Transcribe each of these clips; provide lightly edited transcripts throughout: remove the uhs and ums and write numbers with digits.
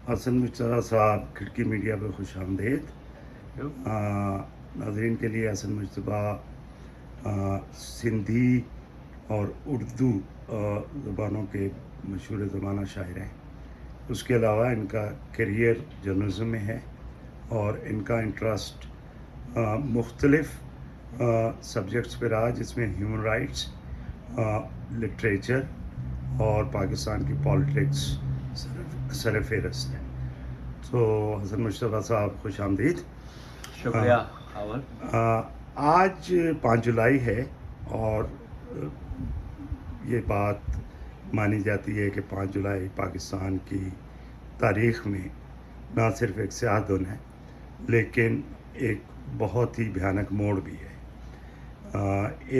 حسن مشتبہ صاحب کھڑکی میڈیا پہ خوش آمدید. ناظرین کے لیے حسن مشتبہ سندھی اور اردو زبانوں کے مشہور زمانہ شاعر ہیں. اس کے علاوہ ان کا کیریئر جرنلزم میں ہے اور ان کا انٹرسٹ مختلف سبجیکٹس پہ رہا، جس میں ہیومن رائٹس، لٹریچر اور پاکستان کی پالیٹکس سر فہرست ہے. تو حسن مشتبہ صاحب خوش آمدید. شکریہ. آج 5 جولائی ہے اور یہ بات مانی جاتی ہے کہ 5 جولائی پاکستان کی تاریخ میں نہ صرف ایک سیاہ دن ہے لیکن ایک بہت ہی بھیانک موڑ بھی ہے.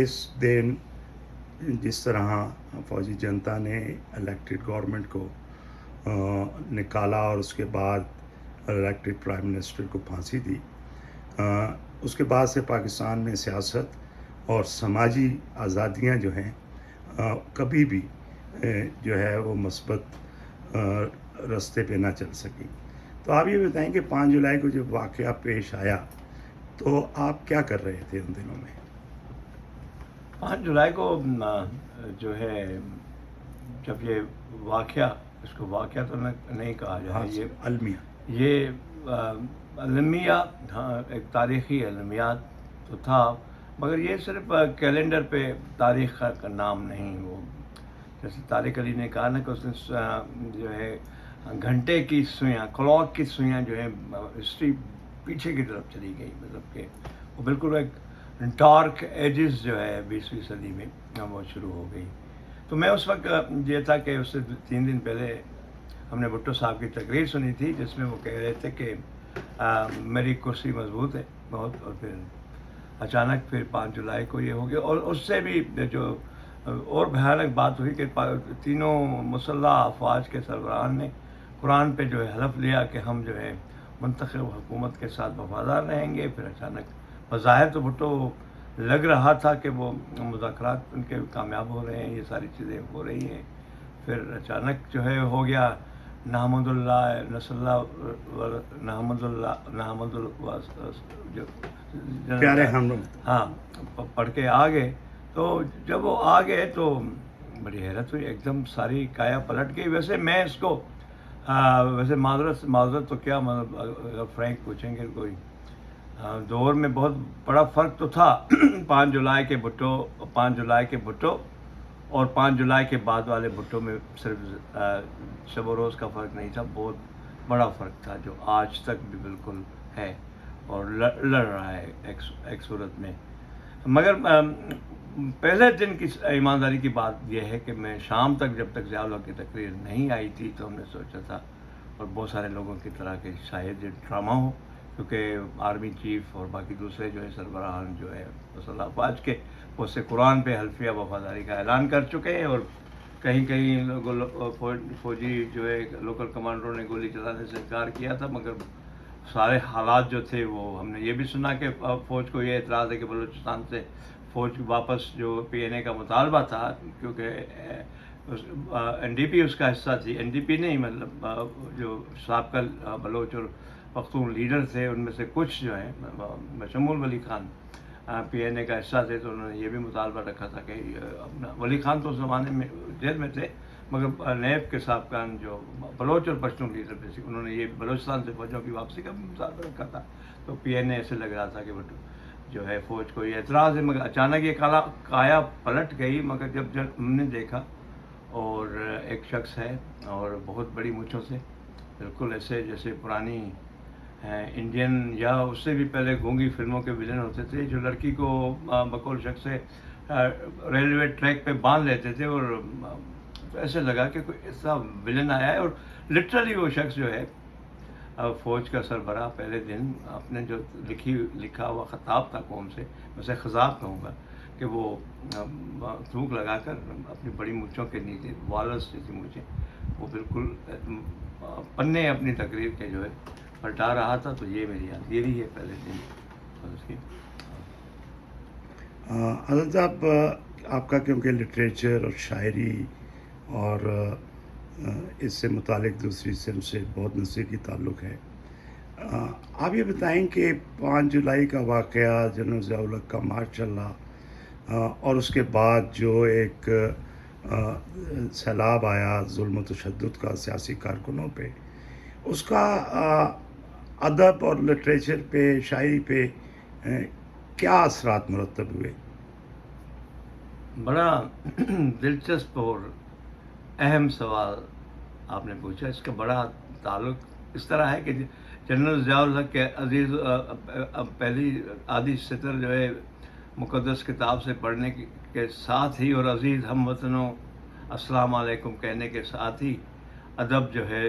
اس دن جس طرح فوجی جنتا نے الیکٹڈ گورنمنٹ کو نکالا اور اس کے بعد الیکٹڈ پرائم منسٹر کو پھانسی دی، اس کے بعد سے پاکستان میں سیاست اور سماجی آزادیاں جو ہیں کبھی بھی جو ہے وہ مثبت راستے پہ نہ چل سکیں. تو آپ یہ بتائیں کہ 5 جولائی کو جب واقعہ پیش آیا تو آپ کیا کر رہے تھے ان دنوں میں؟ 5 جولائی کو جو ہے جب یہ واقعہ، اس کو واقعہ تو نہیں کہا جائے، یہ المیہ، ہاں ایک تاریخی المیات تو تھا، مگر یہ صرف کیلنڈر پہ تاریخ کا نام نہیں. وہ جیسے طارق علی نے کہا نا کہ اس نے جو ہے گھنٹے کی سوئیاں، کلاک کی سوئیاں جو ہے ہسٹری پیچھے کی طرف چلی گئی، مطلب کہ وہ بالکل ایک ڈارک ایجز جو ہے 20ویں صدی میں وہ شروع ہو گئی. تو میں اس وقت یہ تھا کہ اس سے 3 دن پہلے ہم نے بھٹو صاحب کی تقریر سنی تھی جس میں وہ کہہ رہے تھے کہ میری کرسی مضبوط ہے بہت، اور پھر اچانک پھر 5 جولائی کو یہ ہو گیا. اور اس سے بھی جو اور بھیانک بات ہوئی کہ تینوں مسلح افواج کے سربراہان نے قرآن پہ جو ہے حلف لیا کہ ہم جو ہے منتخب حکومت کے ساتھ وفادار رہیں گے. پھر اچانک بظاہر تو بھٹو لگ رہا تھا کہ وہ مذاکرات ان کے کامیاب ہو رہے ہیں، یہ ساری چیزیں ہو رہی ہیں. پھر اچانک جو ہے ہو گیا نحمد اللہ نصر اللہ نحمد اللہ جو پیارے ہم لوگ ہاں پڑھ کے آ گئے. تو جب وہ آ گئے تو بڑی حیرت ہوئی، ایک دم ساری کایا پلٹ گئی. ویسے میں اس کو ویسے معذرت تو کیا، مطلب اگر فرینک پوچھیں گے کوئی دور میں بہت بڑا فرق تو تھا 5 جولائی کے بھٹو اور 5 جولائی کے بعد والے بھٹو میں صرف شب و روز کا فرق نہیں تھا، بہت بڑا فرق تھا جو آج تک بھی بالکل ہے اور لڑ رہا ہے ایک صورت میں. مگر پہلے دن کی ایمانداری کی بات یہ ہے کہ میں شام تک، جب تک ضیاء الحق کی تقریر نہیں آئی تھی، تو ہم نے سوچا تھا اور بہت سارے لوگوں کی طرح کہ شاید یہ ڈرامہ ہو، کیونکہ آرمی چیف اور باقی دوسرے جو ہے سربراہان جو ہے مسلح افواج کے، وہ سے قرآن پہ حلفیہ وفاداری کا اعلان کر چکے ہیں. اور کہیں فوجی جو ہے لوکل کمانڈروں نے گولی چلانے سے انکار کیا تھا، مگر سارے حالات جو تھے وہ ہم نے یہ بھی سنا کہ فوج کو یہ اعتراض ہے کہ بلوچستان سے فوج واپس جو پی این اے کا مطالبہ تھا، کیونکہ این ڈی پی اس کا حصہ تھی، این ڈی پی نہیں مطلب جو سابقہ بلوچ اور پختون لیڈر تھے ان میں سے کچھ جو ہیں بشمول ولی خان پی این اے کا حصہ تھے، تو انہوں نے یہ بھی مطالبہ رکھا تھا کہ اپنا ولی خان تو اس زمانے میں جیل میں تھے، مگر نیب کے سابقہ جو بلوچ اور پشتون لیڈر تھے انہوں نے یہ بلوچستان سے فوجوں کی واپسی کا بھی مطالبہ رکھا تھا. تو پی این اے ایسے لگ رہا تھا کہ جو ہے فوج کو یہ اعتراض ہے، مگر اچانک یہ کایا پلٹ گئی. مگر جب ہم نے دیکھا اور ایک شخص ہے اور بہت بڑی مونچھوں سے، بالکل ایسے جیسے پرانی انڈین یا اس سے بھی پہلے گونگی فلموں کے ویلن ہوتے تھے، جو لڑکی کو بقول شخص سے ریلوے ٹریک پہ باندھ لیتے تھے، اور تو ایسے لگا کہ کوئی ایسا ویلن آیا ہے. اور لٹرلی وہ شخص جو ہے فوج کا سربراہ پہلے دن اپنے جو لکھا ہوا خطاب تھا قوم سے، اسے خطاب کہوں گا، کہ وہ تھوک لگا کر اپنی بڑی مونچھوں کے نیچے والرس جیسی مونچھیں وہ بالکل پنے اپنی تقریر کے جو ہے پلٹا رہا تھا. تو یہ میری یادگیری ہے پہلے دن اس کی. حضرت صاحب، آپ کا کیونکہ لٹریچر اور شاعری اور اس سے متعلق دوسری صنف سے بہت نزدیکی تعلق ہے. آپ یہ بتائیں کہ 5 جولائی کا واقعہ، جنرل ضیاء الحق کا مارچ چلا، اور اس کے بعد جو ایک سیلاب آیا ظلم و تشدد کا سیاسی کارکنوں پہ، اس کا ادب اور لٹریچر پہ، شاعری پہ کیا اثرات مرتب ہوئے؟ بڑا دلچسپ اور اہم سوال آپ نے پوچھا. اس کا بڑا تعلق اس طرح ہے کہ جنرل ضیاء الحق کے عزیز پہلی آدھی سطر جو ہے مقدس کتاب سے پڑھنے کے ساتھ ہی، اور عزیز ہم وطنوں السلام علیکم کہنے کے ساتھ ہی ادب جو ہے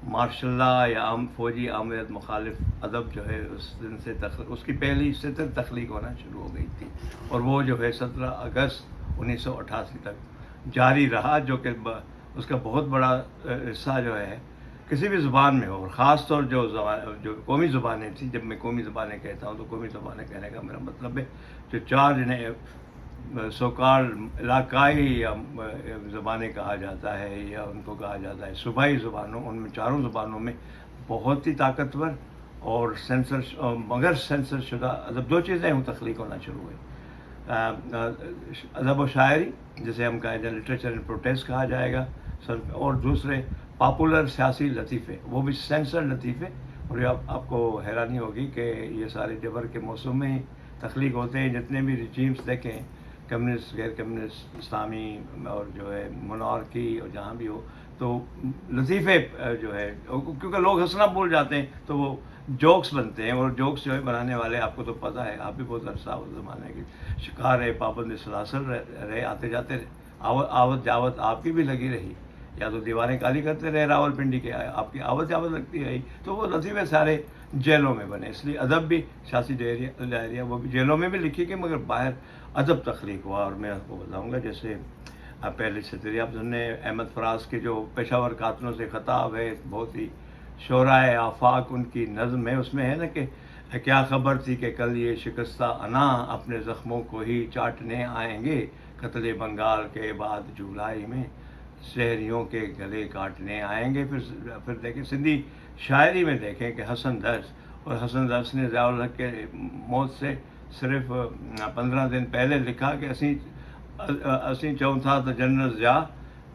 مارشل لا یا فوجی آمریت مخالف ادب جو ہے اس دن سے اس کی پہلی سطر تخلیق ہونا شروع ہو گئی تھی، اور وہ جو ہے 17 اگست 1988 تک جاری رہا، جو کہ اس کا بہت بڑا حصہ جو ہے کسی بھی زبان میں ہو، اور خاص طور جو قومی زبانیں تھیں. جب میں قومی زبانیں کہتا ہوں تو قومی زبانیں کہنے کا میرا مطلب ہے جو 4 جنہیں سوکال علاقائی یا زبانیں کہا جاتا ہے، یا ان کو کہا جاتا ہے صوبائی زبانوں، ان میں 4 زبانوں میں بہت ہی طاقتور اور مگر سینسر شدہ ادب، 2 چیزیں تخلیق ہونا شروع ہوئی. ادب و شاعری جسے ہم کہیں گے لٹریچر اینڈ پروٹیسٹ کہا جائے گا، اور دوسرے پاپولر سیاسی لطیفے، وہ بھی سینسر لطیفے. اور یہ آپ کو حیرانی ہوگی کہ یہ سارے جبر کے موسم میں تخلیق ہوتے ہیں. جتنے بھی رجیمز دیکھیں، کمیونسٹ، غیر کمیونسٹ، اسلامی اور جو ہے منارکی، اور جہاں بھی ہو، تو لطیفے جو ہے کیونکہ لوگ ہنسنا بھول جاتے ہیں تو وہ جوکس بنتے ہیں، اور جوکس جو ہے بنانے والے آپ کو تو پتہ ہے، آپ بھی بہت عرصہ اس زمانے کے شکار ہے، پابند سلاسل رہے، آتے جاتے آوت جاوت آپ کی بھی لگی رہی، یا تو دیواریں کالی کرتے رہے راول پنڈی کے، آپ کی آوت جاوت لگتی رہی، تو وہ لطیفے سارے جیلوں میں بنے. اس لیے ادب بھی سیاسی ڈائریاں وہ بھی جیلوں میں بھی لکھی گئی، مگر باہر ادب تخلیق ہوا. اور میں آپ کو بتاؤں گا، جیسے پہلے سے آپ نے احمد فراز کے جو پشاور قاتلوں سے خطاب ہے، بہت ہی شعرائے آفاق ان کی نظم ہے، اس میں ہے نا کہ کیا خبر تھی کہ کل یہ شکستہ انا اپنے زخموں کو ہی چاٹنے آئیں گے، قتل بنگال کے بعد جولائی میں شہریوں کے گلے کاٹنے آئیں گے. پھر دیکھیں سندھی شاعری میں دیکھیں کہ حسن درس، اور حسن درس نے ضیاء الحق کے موت سے صرف 15 دن پہلے لکھا کہ اسی چون تھا تو جنرل ضیاء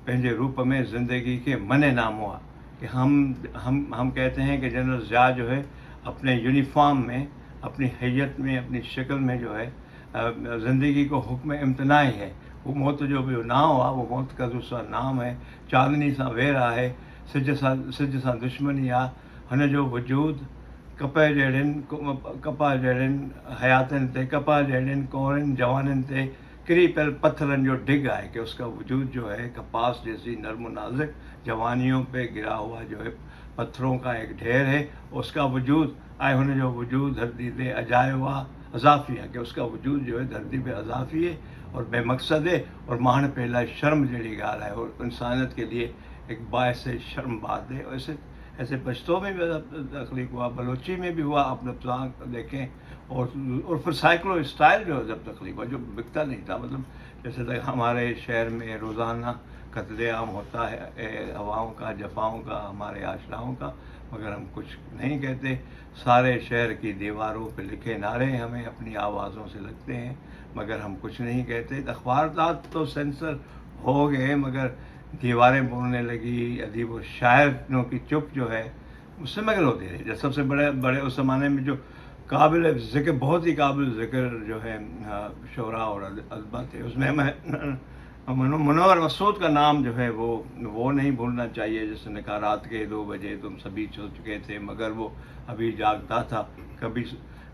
پنجے روپ میں زندگی کے منے نام ہوا. کہ ہم کہتے ہیں کہ جنرل ضیاء جو ہے اپنے یونیفارم میں، اپنی حیت میں، اپنی شکل میں جو ہے زندگی کو حکم امتناعی ہے. وہ موت جو بھی نہ ہوا، وہ موت کا دوسرا نام ہے. چاندنی سا ویرا ہے، سج سا دشمنی آ ہن جو وجود کپا جڑن حیاتن تے، کپا جڑن کورن جوانن تے کری پل پتھرن جو ڈگ آئے. کہ اس کا وجود جو ہے کپاس جیسی نرم و نازک جوانیوں پہ گرا ہوا جو ہے پتھروں کا ایک ڈھیر ہے. اس کا وجود آئے ہونے جو وجود دھرتی پہ اجائے ہوا اضافی ہے، کہ اس کا وجود جو ہے دھرتی پہ اضافی ہے اور بے مقصد ہے، اور ماہن پہلا شرم جڑی گال ہے، اور انسانیت کے لیے ایک باعث شرم بات ہے. ایسے پشتوں میں بھی تخلیق ہوا، بلوچی میں بھی ہوا، آپ دیکھیں. اور پھر سائیکلو اسٹائل جو جب تخلیق ہوا، جو بکتا نہیں تھا، مطلب جیسے ہمارے شہر میں روزانہ قتل عام ہوتا ہے، ہواؤں کا، جفاؤں کا، ہمارے آشناؤں کا، مگر ہم کچھ نہیں کہتے. سارے شہر کی دیواروں پہ لکھے نعرے ہمیں اپنی آوازوں سے لگتے ہیں، مگر ہم کچھ نہیں کہتے. اخبارات تو سینسر ہو گئے، مگر دیواریں بولنے لگی. ادیب و شاعروں کی چپ جو ہے اس سے مگل ہوتی رہی. جو سب سے بڑے اس زمانے میں جو قابل ذکر، بہت ہی قابل ذکر جو ہے شعراء اور ادبا تھے، اس میں ہمیں منور مسعود کا نام جو ہے وہ نہیں بھولنا چاہیے، جس نے کہا رات کے 2 بجے تم سبھی سو چکے تھے مگر وہ ابھی جاگتا تھا.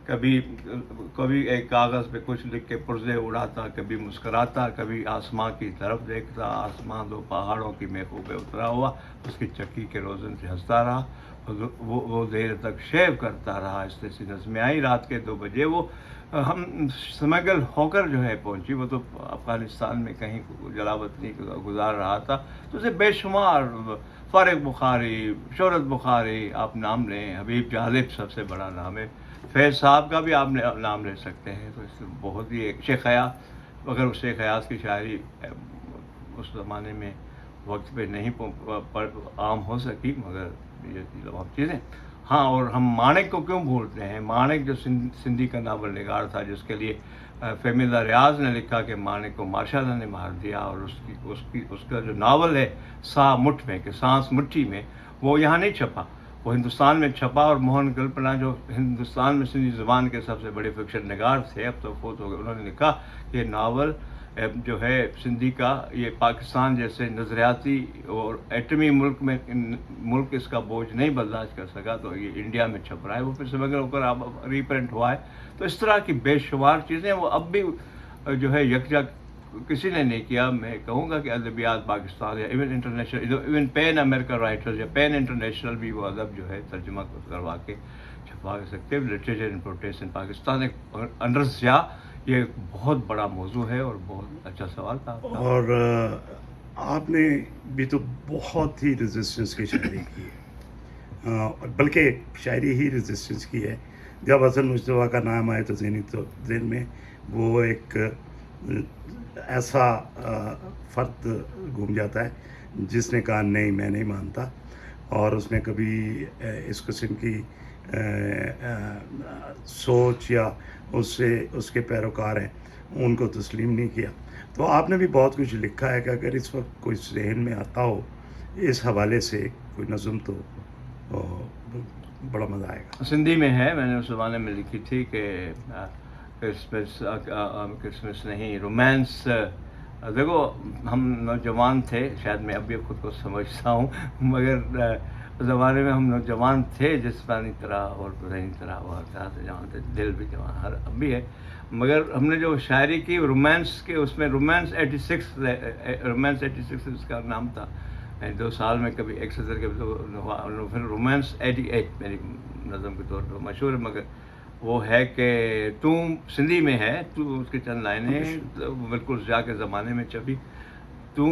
کبھی ایک کاغذ پہ کچھ لکھ کے پرزے اڑاتا، کبھی مسکراتا، کبھی آسماں کی طرف دیکھتا. آسماں 2 پہاڑوں کی میخوں پہ اترا ہوا اس کی چکی کے روزن سے ہنستا رہا. وہ دیر تک شیو کرتا رہا. اس طرح سے نظمیں آئی. رات کے 2 بجے وہ ہم سمگل ہو کر جو ہے پہنچی. وہ تو افغانستان میں کہیں جلاوطنی گزار رہا تھا. تو اسے بے شمار فارغ بخاری، شہرت بخاری آپ نام لیں، حبیب جالب سب سے بڑا نام ہے، فیض صاحب کا بھی آپ نام لے سکتے ہیں. تو اس سے بہت ہی ایک شیخ حیات، اگر شیخ حیات کی شاعری اس زمانے میں وقت پہ نہیں عام ہو سکی، مگر یہ تمام چیزیں. ہاں، اور ہم مانک کو کیوں بھولتے ہیں؟ مانک جو سندھی کا ناول نگار تھا، جس کے لیے فہمی اللہ ریاض نے لکھا کہ مانک کو ماشاء اللہ نے مار دیا، اور اس کا جو ناول ہے سا مٹھ میں، کہ سانس مٹھی میں، وہ یہاں نہیں چھپا، وہ ہندوستان میں چھپا. اور موہن کلپنا جو ہندوستان میں سندھی زبان کے سب سے بڑے فکشن نگار تھے، اب تو فوت ہو گئے، انہوں نے لکھا کہ یہ ناول جو ہے سندھی کا، یہ پاکستان جیسے نظریاتی اور ایٹمی ملک اس کا بوجھ نہیں برداشت کر سکا، تو یہ انڈیا میں چھپ رہا ہے، وہ پھر سے مگر اوپر اب ریپرنٹ ہوا ہے. تو اس طرح کی بے شمار چیزیں وہ اب بھی جو ہے یکجا کسی نے نہیں کیا. میں کہوں گا کہ ادبیات پاکستان یا even international, even PEN American writers یا پین انٹرنیشنل بھی وہ ادب جو ہے ترجمہ کروا کے چھپا سکتے. لٹریچر ان پروٹیسٹ ان پاکستان ایک انڈرسیا، یہ ایک بہت بڑا موضوع ہے اور بہت اچھا سوال تھا آپ کا. اور آپ نے بھی تو بہت ہی ریزسٹنس کی شاعری کی ہے، بلکہ شاعری ہی ریزسٹنس کی ہے. جب حسن مشتبہ کا نام آئے تو ذہن میں وہ ایک ایسا فرد گھوم جاتا ہے جس نے کہا نہیں میں نہیں مانتا، اور اس نے کبھی اس قسم کی سوچ یا اس کے پیروکار ہیں ان کو تسلیم نہیں کیا. تو آپ نے بھی بہت کچھ لکھا ہے کہ اگر اس وقت کوئی ذہن میں آتا ہو اس حوالے سے کوئی نظم تو بڑا مزہ آئے گا. سندھی میں ہے، میں نے اس زمانے میں لکھی تھی کہ کرسمس نہیں، رومانس. دیکھو ہم نوجوان تھے، شاید میں اب بھی خود کو سمجھتا ہوں، مگر اس زمانے میں ہم نوجوان تھے جسمانی طرح اور ذہنی طرح، وہ ہر طرح سے جوان تھے، دل بھی جوان ہر اب بھی ہے. مگر ہم نے جو شاعری کی رومانس کے، اس میں رومانس 86 اس کا نام تھا. 2 سال میں کبھی 1 کے پھر رومانس 88 میری نظم کے طور پر مشہور ہے. مگر وہ ہے کہ تم سندھی میں ہے، تو اس کی چند لائنیں بالکل ضیاء کے زمانے میں چھپی. توں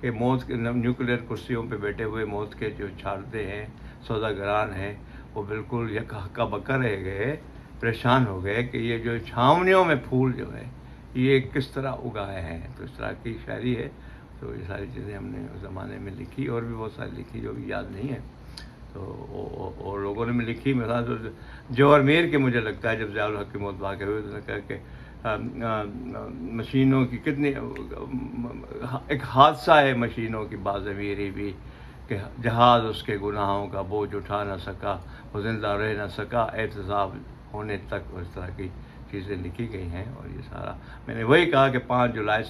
کہ موت کے نیوکلیئر کرسیوں پہ بیٹھے ہوئے موت کے جو چھاڑتے ہیں سوداگران ہیں، وہ بالکل یک ہکا بکا رہ گئے، پریشان ہو گئے کہ یہ جو چھاونیوں میں پھول جو ہے یہ کس طرح اگائے ہیں. تو اس طرح کی شاعری ہے. تو یہ ساری چیزیں ہم نے اس زمانے میں لکھی، اور بھی بہت ساری لکھی جو بھی یاد نہیں ہے. تو اور لوگوں نے بھی لکھی. مثلا تو جوہر میر کے مجھے لگتا ہے جب ضیاء الحق کی موت واقع ہوئی، تو نے کہا کہ مشینوں کی کتنی ایک حادثہ ہے مشینوں کی باضمیری بھی، کہ جہاز اس کے گناہوں کا بوجھ اٹھا نہ سکا، وہ زندہ رہ نہ سکا احتساب ہونے تک. اس طرح کی چیزیں لکھی گئی ہیں. اور یہ سارا میں نے وہی کہا کہ 5 جولائی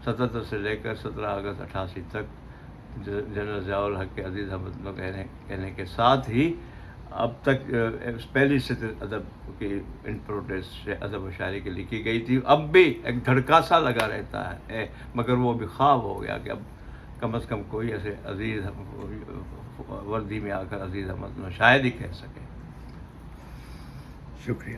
77 سے لے کر 17 اگست 88 تک جنرل ضیاء الحق کے عزیز احمد لوگ کہنے کے ساتھ ہی اب تک پہلی سطر ادب کی ان پروٹیسٹ ادب و شاعری کی لکھی گئی تھی. اب بھی ایک دھڑکا سا لگا رہتا ہے، مگر وہ بھی خواب ہو گیا کہ اب کم از کم کوئی ایسے عزیز وردی میں آ کر عزیز احمد شاید ہی کہہ سکے. شکریہ.